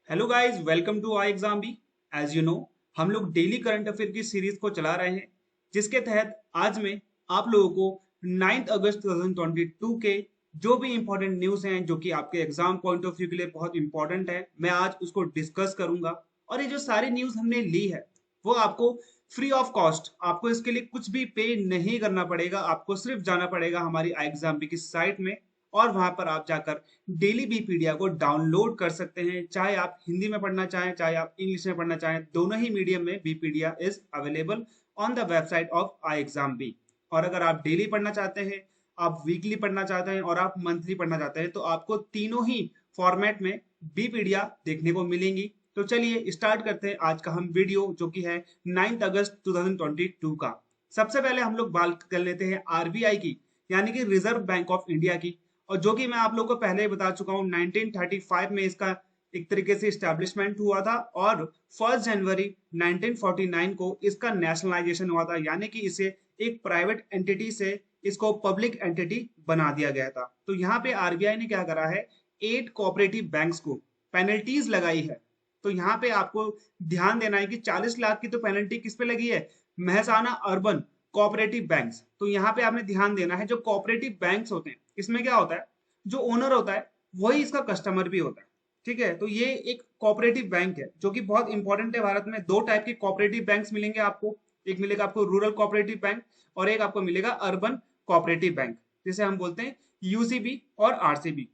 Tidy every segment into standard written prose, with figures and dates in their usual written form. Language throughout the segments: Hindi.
Hello guys, welcome to I exam B. As you know, हम लोग डेली करंट अफेयर की सीरीज को चला रहे हैं, जिसके तहत आज मैं आप लोगों को 9 अगस्त 2022 के जो भी इंपॉर्टेंट न्यूज़ हैं जो कि आपके एग्जाम पॉइंट ऑफ व्यू के लिए बहुत इंपॉर्टेंट है, मैं आज उसको डिस्कस करूंगा। और ये जो सारी न्यूज़ हमने ली है वो आपको फ्री ऑफ कॉस्ट, आपको इसके लिए कुछ भी पे नहीं करना पड़ेगा। आपको सिर्फ जाना पड़ेगा हमारी आई एग्जाम बी की साइट में, और वहां पर आप जाकर डेली बीपीडिया को डाउनलोड कर सकते हैं। चाहे आप हिंदी में पढ़ना चाहें, चाहे आप इंग्लिश में पढ़ना चाहें, दोनों ही मीडियम में बीपीडिया is available on the website of I exam B. और अगर आप डेली पढ़ना चाहते हैं, आप वीकली पढ़ना चाहते हैं और आप मंथली पढ़ना चाहते हैं, तो आपको तीनों ही फॉर्मेट में बीपीडिया देखने को मिलेंगी। तो चलिए स्टार्ट करते हैं आज का हम वीडियो, जो कि है 9 अगस्त 2022 का। सबसे पहले हम लोग बात कर लेते हैं आरबीआई की, यानी कि रिजर्व बैंक ऑफ इंडिया की। और जो कि मैं आप लोगों को पहले ही बता चुका हूँ, 1935 में इसका एक तरीके से स्टैब्लिशमेंट हुआ था, और 1 जनवरी 1949 को इसका नेशनलाइजेशन हुआ था, यानी कि इसे एक प्राइवेट एंटिटी से इसको पब्लिक एंटिटी बना दिया गया था। तो यहाँ पे आरबीआई ने क्या करा है, 8 कोऑपरेटिव बैंक्स को पेनल्टीज लगाई है। तो यहाँ पे आपको ध्यान देना है कि 40 लाख की तो पेनल्टी किस पे लगी है, महसाना अर्बन कोऑपरेटिव बैंक्स। तो यहाँ पे आपने ध्यान देना है, जो कोऑपरेटिव बैंक्स होते हैं इसमें क्या होता है, जो ओनर होता है वही इसका कस्टमर भी होता है। ठीक है, तो ये एक कोऑपरेटिव बैंक है जो कि बहुत इंपॉर्टेंट है। भारत में दो टाइप के कोऑपरेटिव बैंक्स मिलेंगे आपको, एक मिलेगा आपको रूरल कोऑपरेटिव बैंक, और एक आपको मिलेगा अर्बन कोऑपरेटिव बैंक, जिसे हम बोलते हैं यूसीबी और आरसीबी।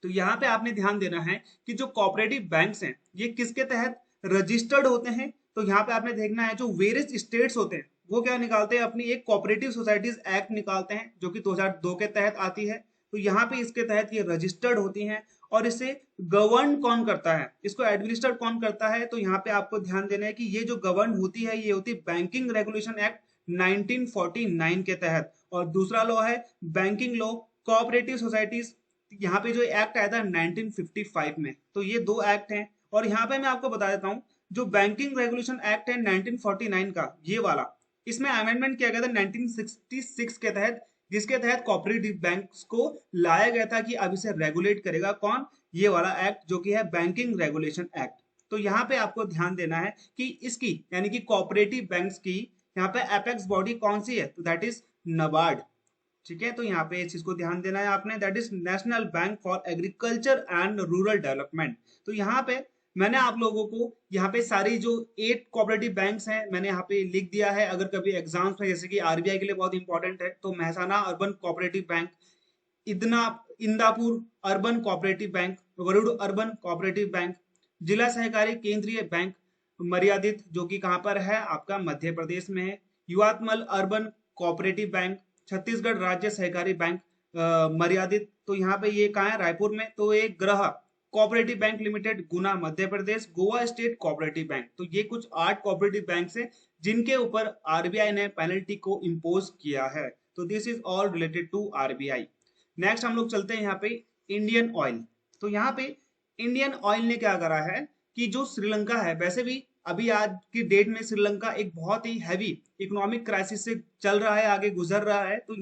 तो यहाँ पे आपने ध्यान देना है कि जो कोऑपरेटिव बैंक्स हैं ये किसके तहत रजिस्टर्ड होते हैं। तो यहाँ पे आपने देखना है, जो वेरियस स्टेट्स होते हैं वो क्या निकालते हैं, अपनी एक कोऑपरेटिव सोसाइटीज एक्ट निकालते हैं, जो कि 2002 के तहत आती है। तो यहाँ पे इसके तहत ये रजिस्टर्ड होती हैं। और इसे गवर्न कौन करता है, इसको एडमिनिस्टर कौन करता है, तो यहाँ पे आपको ध्यान देना है कि ये जो गवर्न होती है ये होती है बैंकिंग रेगुलेशन एक्ट 1949 के तहत। और दूसरा लॉ है बैंकिंग लॉ कोऑपरेटिव सोसाइटीज, यहाँ पे जो एक्ट आया था 1955 में। तो ये दो एक्ट हैं। और यहाँ पे मैं आपको बता देता हूँ, जो बैंकिंग रेगुलेशन एक्ट है 1949 का, ये वाला, इसमें अमेंडमेंट किया गया था 1966 के तहत, जिसके तहत कोऑपरेटिव बैंक्स को लाया गया था कि अब इसे रेगुलेट करेगा कौन, ये वाला एक्ट जो कि है बैंकिंग रेगुलेशन एक्ट। तो यहाँ पे आपको ध्यान देना है कि इसकी यानी कि कोऑपरेटिव बैंक्स की यहाँ पे एपेक्स बॉडी कौन सी है, तो दैट इज नबार्ड। ठीक है, तो यहाँ पे इस चीज को ध्यान देना है आपने, that is national bank for agriculture and rural development. तो यहाँ पे मैंने आप लोगों को यहाँ पे सारी जो 8 कोऑपरेटिव बैंक्स हैं मैंने यहाँ पे लिख दिया है। अगर कभी एग्जाम्स में, जैसे कि आरबीआई के लिए बहुत इंपॉर्टेंट है, तो महसाना अर्बन कोऑपरेटिव बैंक, इदना Indapur urban cooperative bank, Warud urban cooperative bank, जिला सहकारी केंद्रीय बैंक मर्यादित, जो कि कहाँ पर है, आपका मध्य प्रदेश में है, युवात्मल अर्बन कोऑपरेटिव बैंक, छत्तीसगढ़ राज्य सहकारी बैंक मर्यादित, तो यहाँ पे ये कहाँ है, रायपुर में। तो एक ग्रह कोऑपरेटिव बैंक लिमिटेड, गुना Madhya Pradesh, Goa state cooperative bank. तो ये कुछ 8 कोऑपरेटिव बैंक है जिनके ऊपर आरबीआई ने पेनल्टी को इम्पोज किया है। तो this is all related to RBI. Next हम लोग चलते हैं यहाँ पे इंडियन ऑयल। तो यहाँ पे इंडियन ऑयल ने क्या करा है कि जो श्रीलंका है, वैसे भी अभी आज की डेट में श्रीलंका एक बहुत ही हैवी इकोनॉमिक क्राइसिस से चल रहा है, आगे गुजर रहा है। तो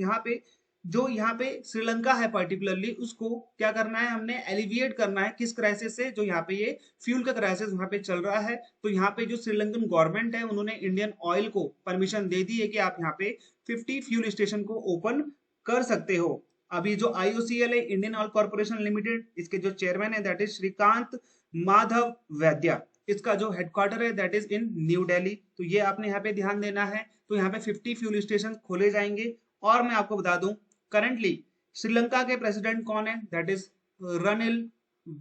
यहाँ पे श्रीलंका है पर्टिकुलरली, उसको क्या करना है, हमने एलिविएट करना है किस क्राइसिस से, जो यहाँ पे ये फ्यूल का क्राइसिस वहां पे चल रहा है। तो यहाँ पे जो श्रीलंकन गवर्नमेंट है उन्होंने इंडियन ऑयल को परमिशन दे दी है कि आप यहाँ पे 50 फ्यूल स्टेशन को ओपन कर सकते हो। अभी जो आईओसीएल है, इंडियन ऑयल कॉर्पोरेशन लिमिटेड, इसके जो चेयरमैन है दैट इज श्रीकांत माधव वैद्या, इसका जो हेडक्वार्टर है that is in new Delhi. तो ये आपने यहाँ पे ध्यान देना है। तो यहाँ पे 50 फ्यूल स्टेशन खोले जाएंगे। और मैं आपको बता दूं, करंटली श्रीलंका के प्रेसिडेंट कौन है, that is Ranil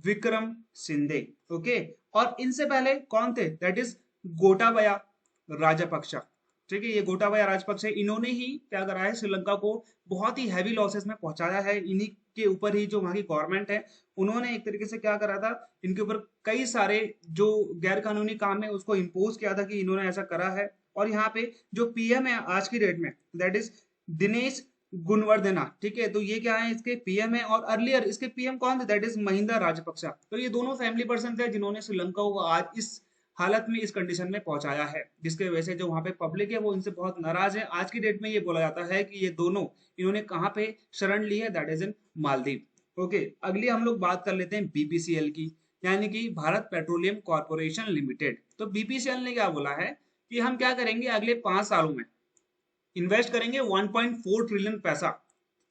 Wickremesinghe. Okay, और इनसे पहले कौन थे, दैट इज गोटाबया राजपक्षा। ठीक है, ये गोटाबया राजपक्षे, इन्होंने ही क्या करा है, श्रीलंका को बहुत ही हैवी लॉसेस में पहुंचाया है। इन्हीं के ऊपर ही जो वहां की गवर्नमेंट है उन्होंने एक तरीके से क्या करा था, इनके ऊपर कई सारे जो गैर कानूनी काम है उसको इम्पोज किया था कि इन्होंने ऐसा करा है। और यहाँ पे जो पीएम है आज की डेट में, दैट इज दिनेश गुणवर्धना। ठीक है, तो ये क्या है, इसके पीएम है। और अर्लियर इसके पीएम कौन थे, दैट इज महिंदा राजपक्षा। तो ये दोनों फैमिली पर्सन थे जिन्होंने श्रीलंका को आज इस हालत में, इस कंडीशन में पहुंचाया है, जिसके वजह से जो वहां पे पब्लिक है वो इनसे बहुत नाराज है। आज की डेट में ये बोला जाता है कि ये दोनों, इन्होंने कहाँ पे शरण ली है, that is in Maldives. Okay, अगली हम लोग बात कर लेते हैं बीपीसीएल की। यानी कि भारत पेट्रोलियम कॉर्पोरेशन लिमिटेड। तो बीपीसीएल ने क्या बोला है कि हम क्या करेंगे, अगले 5 सालों में इन्वेस्ट करेंगे 1.4 ट्रिलियन पैसा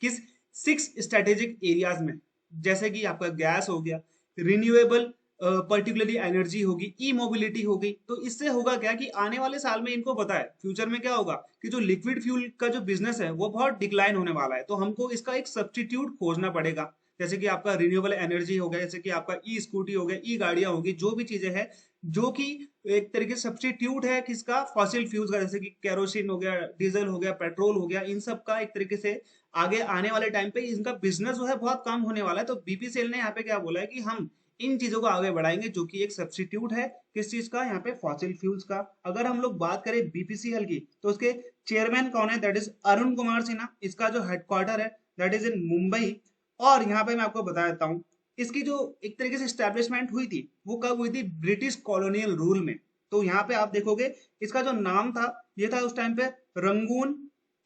किस 6 स्ट्रेटेजिक एरियाज में, जैसे कि आपका गैस हो गया, रिन्यूएबल पर्टिकुलरली एनर्जी होगी, ई मोबिलिटी होगी। तो इससे होगा क्या कि आने वाले साल में इनको पता है फ्यूचर में क्या होगा कि जो लिक्विड फ्यूल का जो बिजनेस है वो बहुत डिक्लाइन होने वाला है, तो हमको इसका एक सब्स्टिट्यूट खोजना पड़ेगा। जैसे कि आपका रिन्यूएबल एनर्जी हो गया, जैसे कि आपका ई स्कूटी हो गया, ई गाड़ियां होगी, जो भी चीजें हैं जो कि एक तरीके से सब्स्टिट्यूट है किसका, फॉसिल फ्यूल्स का, जैसे कि केरोसिन हो गया, डीजल हो गया, पेट्रोल हो गया, इन सब का एक तरीके से आगे आने वाले टाइम पे इनका बिजनेस जो है बहुत कम होने वाला है। तो बीपीसीएल ने यहाँ पे क्या बोला है कि हम इन चीजों को आगे बढ़ाएंगे, जो कि एक सब्स्टिट्यूट है किस चीज का, यहाँ पे फॉसिल फ्यूल्स का। अगर हम लोग बात करें बीपीसीएल की तो उसके चेयरमैन कौन है, दैट इज अरुण कुमार सिन्हा। इसका जो हेडक्वार्टर है दैट इज इन मुंबई। और यहाँ पे मैं आपको बता देता हूँ इसकी जो एक तरीके से स्टैब्लिशमेंट हुई थी वो कब हुई थी, ब्रिटिश कॉलोनियल रूल में। तो यहाँ पे आप देखोगे इसका जो नाम था ये था उस टाइम पे Rangoon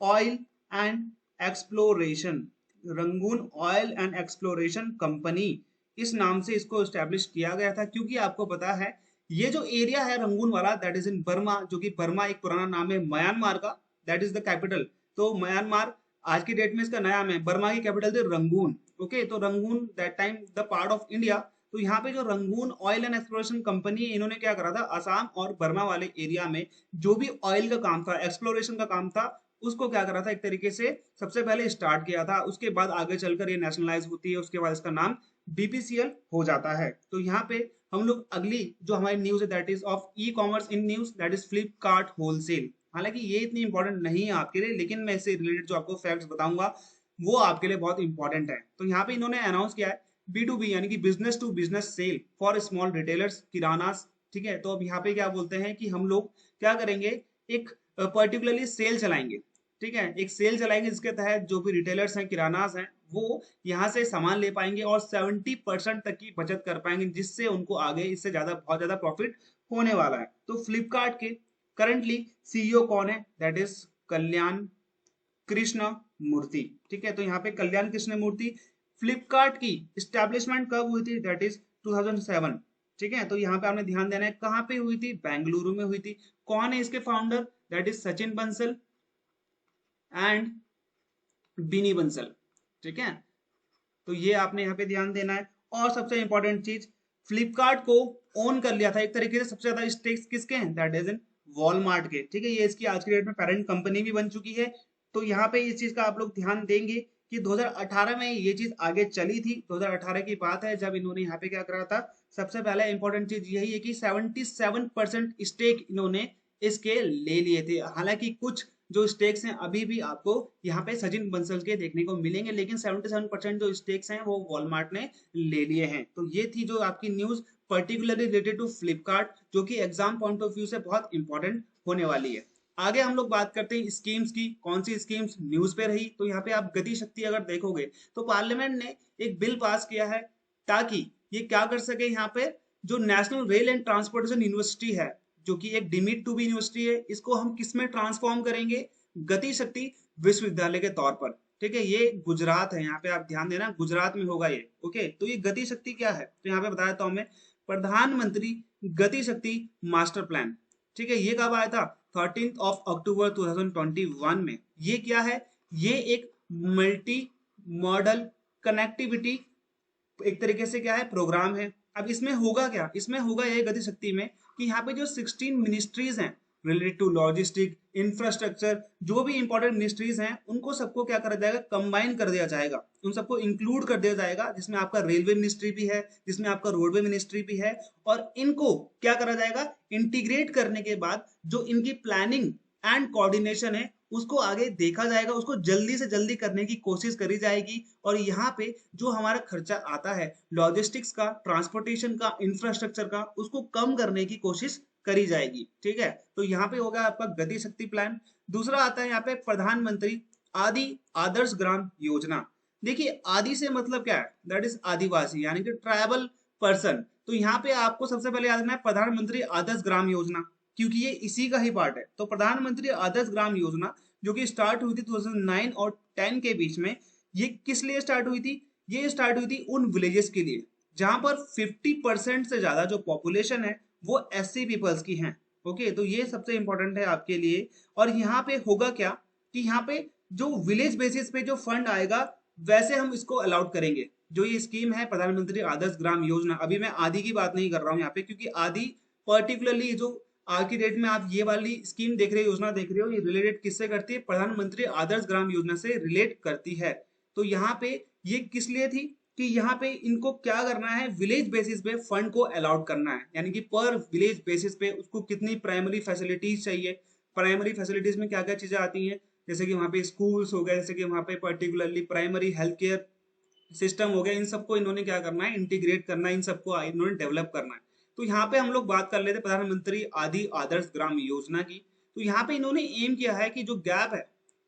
oil and exploration, Rangoon oil and exploration company, इस नाम से इसको स्टैब्लिश किया गया था। क्योंकि आपको पता है ये जो एरिया है रंगून वाला दैट इज इन बर्मा, जो कि बर्मा एक पुराना नाम है म्यांमार का, दैट इज द कैपिटल। तो म्यांमार आज की डेट में इसका नया नाम है, बर्मा की कैपिटल थी रंगून। ओके, तो Rangoon that time the part of India. तो यहाँ पे जो Rangoon oil and exploration company है इन्होंने क्या करा था, असम और बर्मा वाले एरिया में जो भी ऑयल का काम था, एक्सप्लोरेशन का काम था, उसको क्या करा था एक तरीके से सबसे पहले स्टार्ट किया था। उसके बाद आगे चलकर ये नेशनलाइज होती है, उसके बाद इसका नाम बीपीसीएल हो जाता है। तो यहाँ पे हम लोग अगली जो हमारी न्यूज है that is of e commerce in news, that is Flipkart wholesale. हालांकि ये इतनी इंपॉर्टेंट नहीं है आपके लिए, लेकिन मैं इससे रिलेटेड जो आपको फैक्ट्स बताऊंगा वो आपके लिए बहुत इंपॉर्टेंट है। तो यहाँ पे इन्होंने अनाउंस किया है बी टू बी यानी कि business to business sale for small retailers, kirana. ठीक है, तो अब यहाँ पे क्या बोलते हैं कि हम लोग क्या करेंगे, एक पर्टिकुलरली सेल चलाएंगे। ठीक है, एक सेल चलाएंगे जिसके तहत जो भी रिटेलर्स हैं, किरानास हैं, वो यहाँ से सामान ले पाएंगे और 70% तक की बचत कर पाएंगे, जिससे उनको आगे इससे ज्यादा बहुत ज्यादा प्रॉफिट होने वाला है। तो फ्लिपकार्ट के करंटली सीईओ कौन है, दैट इज कल्याण कृष्ण मूर्ति। ठीक है, तो यहाँ पे कल्याण कृष्ण मूर्ति। फ्लिपकार्ट की स्टैब्लिशमेंट कब हुई थी, दैट इज 2007। ठीक है, तो यहाँ पे आपने ध्यान देना है कहाँ पे हुई थी, बेंगलुरु में हुई थी। कौन है इसके founder, that is Sachin Bansal and बिनी बंसल। ठीक है, तो ये आपने यहाँ पे ध्यान देना है। और सबसे इंपॉर्टेंट चीज, फ्लिपकार्ट को ओन कर लिया था एक तरीके से सबसे ज्यादा स्टेक्स किसके हैं, दैट इज इन वॉलमार्ट के। ठीक है, ये इसकी आज की डेट में पेरेंट कंपनी भी बन चुकी है। तो यहाँ पे इस चीज का आप लोग ध्यान देंगे कि 2018 में ये चीज आगे चली थी। 2018 की बात है जब इन्होंने यहाँ पे क्या करा था, सबसे पहले इंपॉर्टेंट चीज यही है कि 77% स्टेक इन्होंने इसके ले लिए थे। हालांकि कुछ जो स्टेक्स हैं अभी भी आपको यहाँ पे सचिन बंसल के देखने को मिलेंगे, लेकिन 77% जो स्टेक्स हैं वो वॉलमार्ट ने ले लिए हैं। तो ये थी जो आपकी news particularly related to Flipkart, जो कि एग्जाम पॉइंट ऑफ व्यू से बहुत इंपॉर्टेंट होने वाली है। आगे हम लोग बात करते हैं स्कीम्स की, कौन सी स्कीम्स न्यूज पे रही। तो यहाँ पे आप गति शक्ति अगर देखोगे तो पार्लियामेंट ने एक बिल पास किया है ताकि ये क्या कर सके, यहाँ पे जो national rail and transportation university है, जो कि एक डिमिट टू बी यूनिवर्सिटी है, इसको हम किस में ट्रांसफॉर्म करेंगे, गति शक्ति विश्वविद्यालय के तौर पर। ठीक है, ये गुजरात है, यहाँ पे आप ध्यान देना गुजरात में होगा ये। ओके, तो ये गति शक्ति क्या है, तो यहाँ पे बता देता हूँ मैं, प्रधानमंत्री गति शक्ति मास्टर प्लान। ठीक है, ये कब आया था, 13 अक्टूबर 2021 में। ये क्या है, ये एक मल्टी मॉडल कनेक्टिविटी एक तरीके से क्या है, प्रोग्राम है। अब इसमें होगा क्या, इसमें होगा ये गति शक्ति में कि यहाँ पे जो 16 मिनिस्ट्रीज हैं रिलेटेड टू लॉजिस्टिक इंफ्रास्ट्रक्चर, जो भी इंपॉर्टेंट मिनिस्ट्रीज हैं उनको सबको क्या करा जाएगा, कंबाइन कर दिया जाएगा, उन सबको इंक्लूड कर दिया जाएगा, जिसमें आपका रेलवे मिनिस्ट्री भी है, जिसमें आपका रोडवे मिनिस्ट्री भी है। और इनको क्या करा जाएगा, इंटीग्रेट करने के बाद जो इनकी प्लानिंग एंड कोऑर्डिनेशन है उसको आगे देखा जाएगा, उसको जल्दी से जल्दी करने की कोशिश करी जाएगी। और यहाँ पे जो हमारा खर्चा आता है लॉजिस्टिक्स का, ट्रांसपोर्टेशन का, इंफ्रास्ट्रक्चर का, उसको कम करने की कोशिश करी जाएगी। ठीक है, तो यहाँ पे होगा आपका गति शक्ति प्लान। दूसरा आता है यहाँ पे प्रधानमंत्री आदि आदर्श ग्राम योजना। देखिए आदि से मतलब क्या है, दैट इज आदिवासी यानी कि ट्राइबल पर्सन। तो यहाँ पे आपको सबसे पहले याद रखना है प्रधानमंत्री आदर्श ग्राम योजना, क्योंकि ये इसी का ही पार्ट है। तो प्रधानमंत्री आदर्श ग्राम योजना जो कि स्टार्ट हुई थी 2009 और 10 के बीच में, ये किस लिए स्टार्ट हुई थी, ये स्टार्ट हुई थी उन विलेजेस के लिए जहां पर 50% से ज्यादा जो पॉपुलेशन है वो एससी पीपल्स की है। ओके, तो ये सबसे इंपॉर्टेंट है आपके लिए। और यहाँ पे होगा क्या कि यहाँ पे जो विलेज बेसिस पे जो फंड आएगा वैसे हम इसको अलाउड करेंगे। जो ये स्कीम है प्रधानमंत्री आदर्श ग्राम योजना, अभी मैं आदि की बात नहीं कर रहा हूँ यहाँ पे, क्योंकि आदि पर्टिकुलरली जो आज की डेट में आप ये वाली स्कीम देख रहे हो, योजना देख रहे हो, ये रिलेटेड किससे करती है? प्रधानमंत्री आदर्श ग्राम योजना से रिलेट करती है। तो यहाँ पे ये किस लिए थी कि यहाँ पे इनको क्या करना है, विलेज बेसिस पे फंड को अलाउड करना है, यानी कि पर विलेज बेसिस पे उसको कितनी प्राइमरी फैसिलिटीज चाहिए। प्राइमरी फैसिलिटीज में क्या क्या चीजें आती हैं, जैसे कि वहाँ पे स्कूल्स हो गए, जैसे कि वहाँ पे particularly primary health care system हो गया, इन सबको इन्होंने क्या करना है, इंटीग्रेट करना है, इन सबको इन्होंने डेवलप करना है। तो यहाँ पे हम लोग बात कर लेते प्रधानमंत्री आदि आदर्श ग्राम योजना की। तो यहाँ पे इन्होंने एम किया है कि जो गैप है,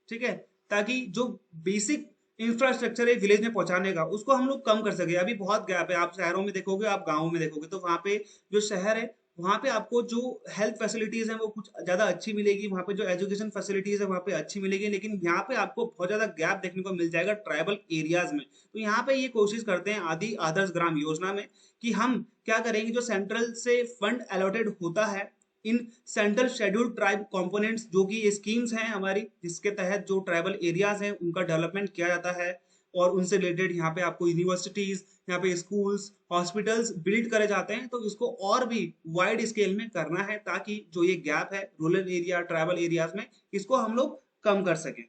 ठीक है, ताकि जो बेसिक इंफ्रास्ट्रक्चर है विलेज में पहुंचाने का उसको हम लोग कम कर सके। अभी बहुत गैप है, आप शहरों में देखोगे, आप गाँवों में देखोगे, तो वहाँ पे जो शहर है वहाँ पे आपको जो हेल्थ फैसिलिटीज है वो कुछ ज्यादा अच्छी मिलेगी, वहाँ पे जो एजुकेशन फैसिलिटीज है वहाँ पे अच्छी मिलेगी, लेकिन यहाँ पे आपको बहुत ज्यादा गैप देखने को मिल जाएगा ट्राइबल एरियाज में। तो यहाँ पे ये कोशिश करते हैं आदि आदर्श ग्राम योजना में कि हम क्या करेंगे, जो सेंट्रल से फंड अलॉटेड होता है in central scheduled tribe components, जो कि ये स्कीम्स हैं हमारी, जिसके तहत जो ट्राइबल एरियाज हैं उनका डेवलपमेंट किया जाता है, और उनसे रिलेटेड यहाँ पे आपको यूनिवर्सिटीज, यहाँ पे स्कूल्स, हॉस्पिटल्स बिल्ड करे जाते हैं। तो इसको और भी वाइड स्केल में करना है, ताकि जो ये गैप है रूरल एरिया ट्राइबल एरियाज में, इसको हम लोग कम कर सकें।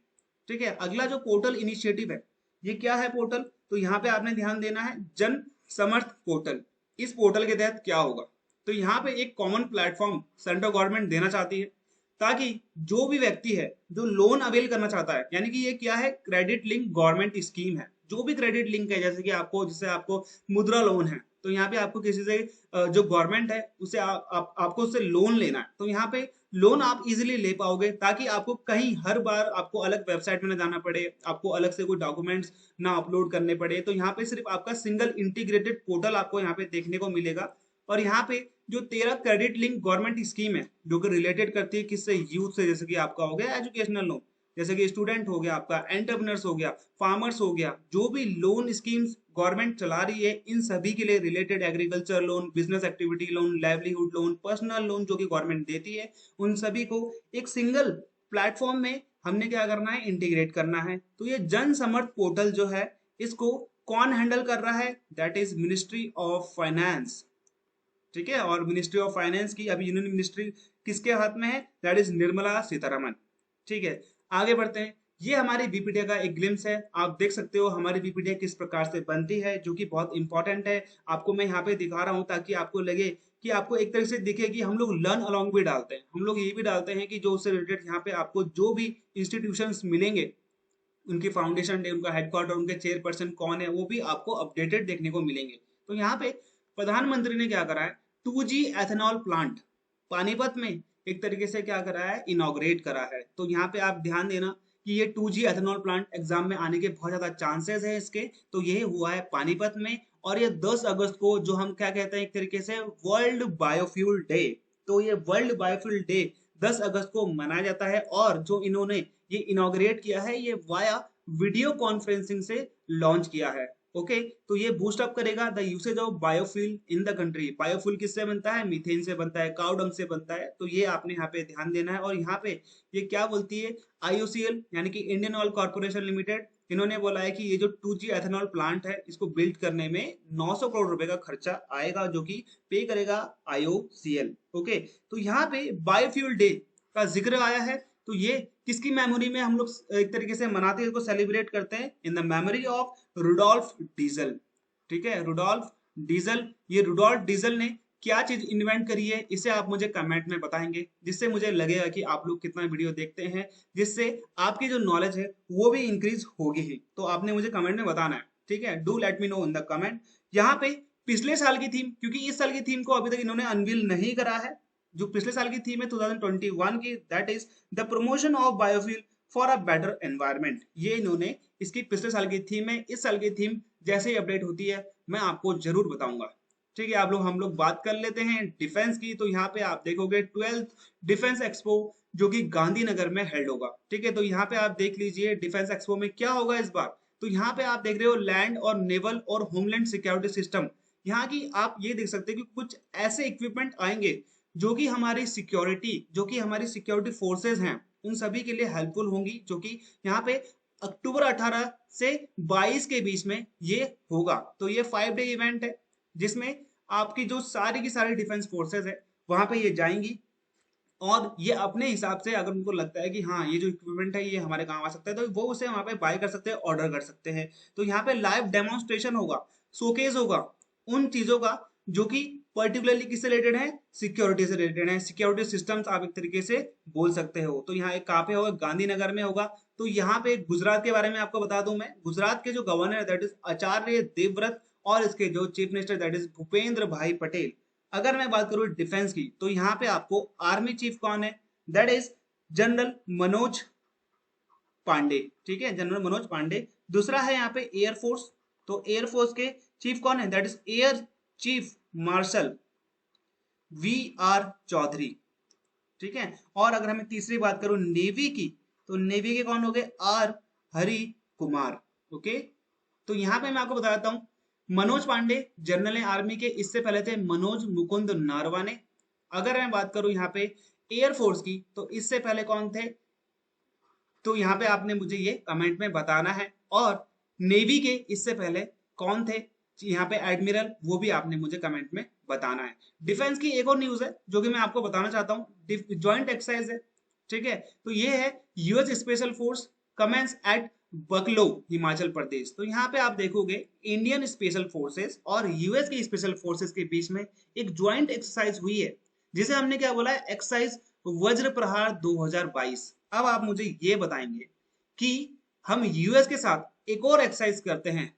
ठीक है, अगला जो पोर्टल इनिशिएटिव है, ये क्या है पोर्टल? तो यहाँ पे आपने ध्यान देना है, जन समर्थ पोर्टल। इस पोर्टल के तहत क्या होगा, तो यहाँ पे एक कॉमन प्लेटफॉर्म सेंट्रल गवर्नमेंट देना चाहती है, ताकि जो भी व्यक्ति है जो लोन अवेल करना चाहता है, यानी कि ये क्या है, क्रेडिट लिंक गवर्नमेंट स्कीम है। जो भी क्रेडिट लिंक है, जैसे कि आपको, जिससे आपको मुद्रा लोन है, तो यहाँ पे आपको किसी से जो गवर्नमेंट है उसे आपको उससे लोन लेना है, तो यहाँ पे लोन आप इजीली ले पाओगे, ताकि आपको कहीं हर बार आपको अलग वेबसाइट में ना जाना पड़े, आपको अलग से कोई डॉक्यूमेंट्स ना अपलोड करने पड़े। तो यहाँ पे सिर्फ आपका सिंगल इंटीग्रेटेड पोर्टल आपको यहाँ पे देखने को मिलेगा। और यहाँ पे जो 13 क्रेडिट लिंक गवर्नमेंट स्कीम है जो कि रिलेटेड करती है किससे, यूथ से, जैसे कि आपका हो गया एजुकेशनल लोन, जैसे कि स्टूडेंट हो गया, आपका एंटरप्रेन्योर्स हो गया, फार्मर्स हो गया, जो भी लोन स्कीम्स गवर्नमेंट चला रही है इन सभी के लिए related, agriculture loan, business activity loan, livelihood loan, personal loan जो कि गवर्नमेंट देती है, उन सभी को एक सिंगल प्लेटफॉर्म में हमने क्या करना है, इंटीग्रेट करना है। तो ये जन समर्थ पोर्टल जो है, इसको कौन हैंडल कर रहा है? That is ministry of finance. ठीक है, और मिनिस्ट्री ऑफ फाइनेंस की अभी यूनियन मिनिस्ट्री किसके हाथ में है? That is Nirmala Sitharaman. ठीक है, आगे बढ़ते हैं। ये हमारी बीपीडीए का एक ग्लिम्स है, आप देख सकते हो हमारी बीपीडीए किस प्रकार से बनती है, जो कि बहुत इंपॉर्टेंट है। आपको मैं यहाँ पे दिखा रहा हूँ ताकि आपको लगे कि आपको एक तरह से दिखे कि हम लोग लर्न अलोंग भी डालते हैं। हम लोग ये भी डालते हैं कि जो उससे रिलेटेड यहाँ पे आपको जो भी इंस्टीट्यूशंस मिलेंगे, उनकी फाउंडेशन डे, उनका हेडक्वार्टर, उनके चेयरपर्सन कौन है, वो भी आपको अपडेटेड देखने को मिलेंगे। तो यहाँ पे प्रधानमंत्री ने क्या करा है, 2G एथेनॉल प्लांट पानीपत में एक तरीके से क्या करा है, इनॉग्रेट करा है। तो यहाँ पे आप ध्यान देना कि ये 2G एथेनॉल प्लांट एग्जाम में आने के बहुत ज्यादा चांसेस है इसके। तो ये हुआ है पानीपत में, और ये 10 अगस्त को, जो हम क्या कहते हैं एक तरीके से वर्ल्ड बायोफ्यूल डे, तो ये वर्ल्ड बायोफ्यूल डे 10 अगस्त को मनाया जाता है। और जो इन्होंने ये इनॉग्रेट किया है, ये वाया वीडियो कॉन्फ्रेंसिंग से लॉन्च किया है। ओके, तो ये बूस्ट अप करेगा the usage of biofuel in the country. Biofuel किससे बनता है? मीथेन से बनता है, काउ डंग से बनता है। तो ये आपने यहाँ पे ध्यान देना है। और यहाँ पे ये क्या बोलती है, IOCL यानी कि इंडियन ऑयल कॉर्पोरेशन लिमिटेड, इन्होंने बोला है कि ये जो 2G एथेनॉल प्लांट है, इसको बिल्ड करने में 900 करोड़ रुपए का खर्चा आएगा, जो कि पे करेगा IOCL। ओके, तो यहाँ पे बायोफ्यूल डे का जिक्र आया है। तो ये किसकी मेमोरी में हम लोग एक तरीके से मनाते हैं, इसको सेलिब्रेट करते हैं? In the memory of Rudolf Diesel. ठीक है, रुडोल्फ डीजल। ये रुडोल्फ डीजल ने क्या चीज इन्वेंट करी है, इसे आप मुझे कमेंट में बताएंगे, जिससे मुझे लगेगा कि आप लोग कितना वीडियो देखते हैं, जिससे आपकी जो नॉलेज है वो भी इंक्रीज होगी ही। तो आपने मुझे कमेंट में बताना है। ठीक है, do let me know in the comment. यहाँ पे पिछले साल की थीम, क्योंकि इस साल की थीम को अभी तक इन्होंने अनवील नहीं करा है, जो पिछले साल की थीम है 2021 की, that is the promotion of biofuel for a better environment. ये इन्होंने इसकी पिछले साल की थीम है। इस साल की थीम जैसे ही अपडेट होती है मैं आपको जरूर बताऊंगा। ठीक है, आप लोग हम लोग बात कर लेते हैं डिफेंस की। तो यहाँ पे आप देखोगे 12th डिफेंस एक्सपो, जो कि गांधीनगर में हेल्ड होगा। ठीक है, तो यहाँ पे आप देख लीजिए डिफेंस एक्सपो में क्या होगा इस बार। तो यहाँ पे आप देख रहे हो लैंड और नेवल और होमलैंड सिक्योरिटी सिस्टम, यहाँ की आप ये देख सकते हैं कि कुछ ऐसे इक्विपमेंट आएंगे जो कि हमारी सिक्योरिटी फोर्सेज हैं उन सभी के लिए हेल्पफुल होंगी, जो कि यहाँ पे अक्टूबर 18 से 22 के बीच में ये होगा। तो ये 5 डे इवेंट है जिसमें आपकी जो सारी की सारी डिफेंस फोर्सेज है वहां पे ये जाएंगी और ये अपने हिसाब से अगर उनको लगता है कि हाँ ये जो इक्विपमेंट है ये हमारे काम आ सकता है तो वो उसे वहां पे बाय कर सकते हैं, ऑर्डर कर सकते हैं। तो यहाँ पे लाइव डेमोन्स्ट्रेशन होगा, शोकेस होगा उन चीजों का जो कि पर्टिकुलरली किससे रिलेटेड है, सिक्योरिटी से रिलेटेड है, सिक्योरिटी सिस्टम्स आप एक तरीके से बोल सकते हो। तो यहाँ एक कहाँ पे होगा, गांधीनगर में होगा। तो यहाँ पे गुजरात के बारे में आपको बता दूं मैं, गुजरात के जो गवर्नर है दैट इज आचार्य देवव्रत और इसके जो chief minister that is Bhupendra भाई पटेल। अगर मैं बात करूं डिफेंस की तो यहाँ पे आपको आर्मी चीफ कौन है, that is general Manoj Pande. ठीक है, जनरल मनोज पांडे। दूसरा है यहाँ पे एयरफोर्स, तो एयरफोर्स के चीफ कौन है, that is air chief marshal V R Chaudhari. ठीक है, और अगर हमें तीसरी बात करूं नेवी की तो नेवी के कौन हो गए, आर हरि कुमार। ओके, तो यहाँ पे मैं आपको बताता हूँ मनोज पांडे जनरल आर्मी के, इससे पहले थे मनोज मुकुंद नारवाने। अगर मैं बात करूं यहाँ पे एयरफोर्स की तो इससे पहले कौन थे, तो यहाँ पे आपने मुझे ये कमेंट में बताना है। और नेवी के इससे पहले कौन थे यहाँ पे एडमिरल, वो भी आपने मुझे कमेंट में बताना है। डिफेंस की एक और न्यूज है जो कि मैं आपको बताना चाहता हूँ, ज्वाइंट एक्सरसाइज है। ठीक है, तो ये है US special force commences at Bakloh Himachal Pradesh. तो यहाँ पे आप देखोगे इंडियन स्पेशल फोर्सेस और यूएस की स्पेशल फोर्सेस के बीच में एक ज्वाइंट एक्सरसाइज हुई है जिसे हमने क्या बोला है, एक्सरसाइज वज्र प्रहार 2022। अब आप मुझे ये बताएंगे कि हम यूएस के साथ एक और एक्सरसाइज करते हैं,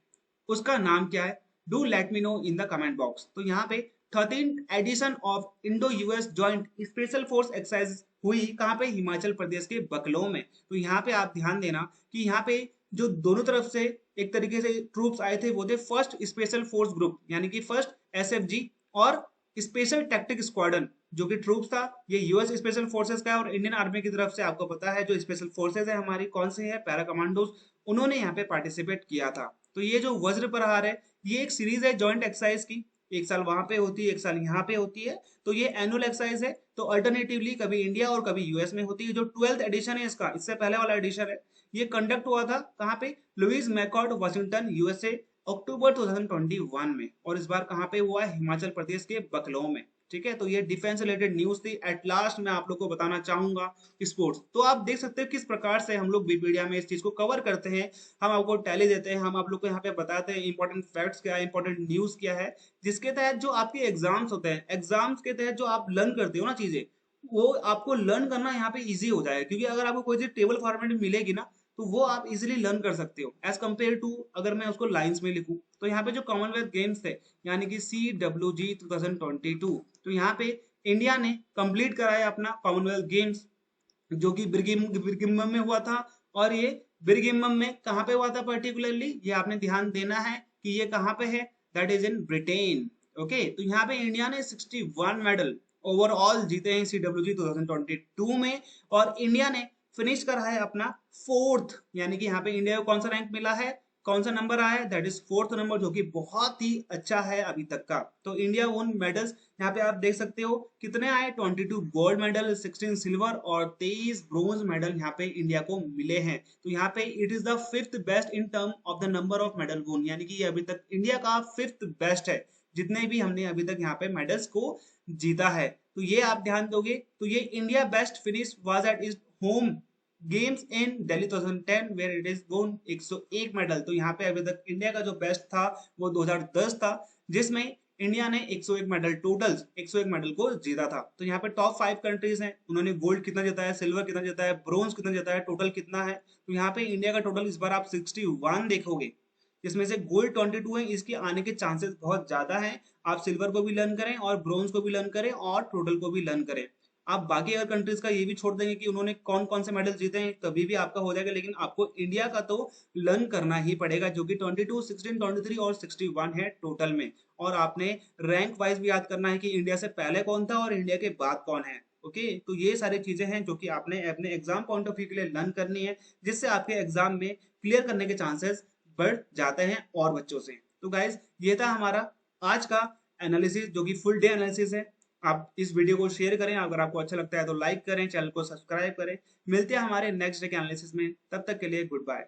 उसका नाम क्या है, do let me know in the comment box. तो यहाँ पे 13th edition of Indo US joint special force exercise हुई कहाँ पे, हिमाचल प्रदेश के बकलो में। तो यहाँ पे आप ध्यान देना कि यहाँ पे जो दोनों तरफ से एक तरीके से ट्रूप्स आए थे वो थे फर्स्ट स्पेशल फोर्स ग्रुप यानी कि फर्स्ट एसएफजी और स्पेशल टैक्टिक स्क्वाड्रन जो कि ट्रूप्स था, ये यूएस स्पेशल फोर्सेस का है। और इंडियन आर्मी की तरफ से आपको पता है जो स्पेशल फोर्सेस है हमारी कौन सी है, पैरा कमांडोज, उन्होंने यहाँ पे पार्टिसिपेट किया था। तो ये जो वज्र प्रहार है ये एक सीरीज है जॉइंट एक्सरसाइज की, एक साल वहां पे होती है एक साल यहाँ पे होती है। तो ये एनुअल एक्सरसाइज है, तो अल्टरनेटिवली कभी इंडिया और कभी यूएस में होती है। जो 12th एडिशन है इसका, इससे पहले वाला एडिशन है, ये कंडक्ट हुआ था कहाँ पे, लुइस मैकॉर्ड वाशिंगटन यूएसए, अक्टूबर 2021 में। और इस बार कहाँ पे हुआ है, हिमाचल प्रदेश के बकलो में। ठीक है, तो ये डिफेंस रिलेटेड न्यूज थी। एट लास्ट मैं आप लोग को बताना चाहूंगा स्पोर्ट्स। तो आप देख सकते हो किस प्रकार से हम लोग वीडियो में इस चीज को कवर करते हैं। हम आपको टैली देते हैं, हम आप लोग को यहाँ पे बताते हैं इंपॉर्टेंट फैक्ट्स क्या है, इंपॉर्टेंट न्यूज क्या है, जिसके तहत जो आपके एग्जाम्स होते हैं, एग्जाम्स के तहत जो आप लर्न करते हो ना चीजें, वो आपको लर्न करना यहाँ पे इजी हो जाएगा। क्योंकि अगर आपको कोई चीज टेबल फॉर्मेट में मिलेगी ना तो वो आप इजिली लर्न कर सकते हो एज कम्पेयर टू अगर मैं उसको लाइंस में लिखूं। तो यहाँ पे जो कॉमनवेल्थ गेम्स थे यानी कि CWG 2022, तो यहाँ पे इंडिया ने कंप्लीट कराया अपना कॉमनवेल्थ गेम्स जो कि बिर्गिमम में हुआ था। और ये बिर्गिमम में कहाँ पे हुआ था पर्टिकुलरली, ये आपने ध्यान देना है कि ये कहाँ पे है, that is in Britain. Okay, तो यहाँ पे इंडिया ने 61 मेडल ओवरऑल जीते हैं CWG 2022 में। और इंडिया ने फिनिश करा है अपना फोर्थ, यानी कि यहाँ पे इंडिया को कौन सा रैंक मिला है, कौन सा नंबर आया है, दैट इज फोर्थ नंबर, जो कि बहुत ही अच्छा है अभी तक का। तो इंडिया वन मेडल्स यहाँ पे आप देख सकते हो कितने आए, 22 गोल्ड मेडल, 16 सिल्वर और 23 ब्रोंज मेडल यहाँ पे इंडिया को मिले हैं। तो यहाँ पे it is the fifth best in term of the number of medal वोन, यानी कि अभी तक इंडिया का फिफ्थ बेस्ट है जितने भी हमने अभी तक यहाँ पे मेडल्स को जीता है। तो ये आप ध्यान दोगे, तो ये India best finish was at is home games in Delhi 2010 where it is won 101 medal. तो यहाँ पे अभी तक इंडिया का जो बेस्ट था वो 2010 था जिसमें इंडिया ने 101 मेडल, टोटल 101 मेडल को जीता था। तो यहाँ पे टॉप 5 कंट्रीज हैं, उन्होंने गोल्ड कितना जीता है, सिल्वर कितना जीता है, ब्रोंज कितना जीता है, टोटल कितना है। तो यहाँ पे इंडिया का टोटल इस बार आप 61 देखोगे, जिसमें से गोल्ड 22 है, इसके आने के चांसेस बहुत ज्यादा हैं। आप सिल्वर को भी लर्न करें और ब्रोंज को भी लर्न करें और टोटल को भी लर्न करें। आप बाकी अगर कंट्रीज का ये भी छोड़ देंगे कि उन्होंने कौन कौन से मेडल जीते हैं तभी भी आपका हो जाएगा, लेकिन आपको इंडिया का तो लर्न करना ही पड़ेगा जो कि 22, 16, 23 और 61 है टोटल में। और आपने रैंक वाइज भी याद करना है कि इंडिया से पहले कौन था और इंडिया के बाद कौन है। ओके, तो ये सारी चीजें हैं जो कि आपने अपने एग्जाम पॉइंट ऑफ व्यू के लिए लर्न करनी है, जिससे आपके एग्जाम में क्लियर करने के चांसेस बढ़ जाते हैं और बच्चों से। तो गाइज ये था हमारा आज का एनालिसिस जो कि फुल डे एनालिसिस है। आप इस वीडियो को शेयर करें, अगर आपको अच्छा लगता है तो लाइक करें, चैनल को सब्सक्राइब करें। मिलते हैं हमारे नेक्स्ट डे के एनालिसिस में, तब तक के लिए गुड बाय।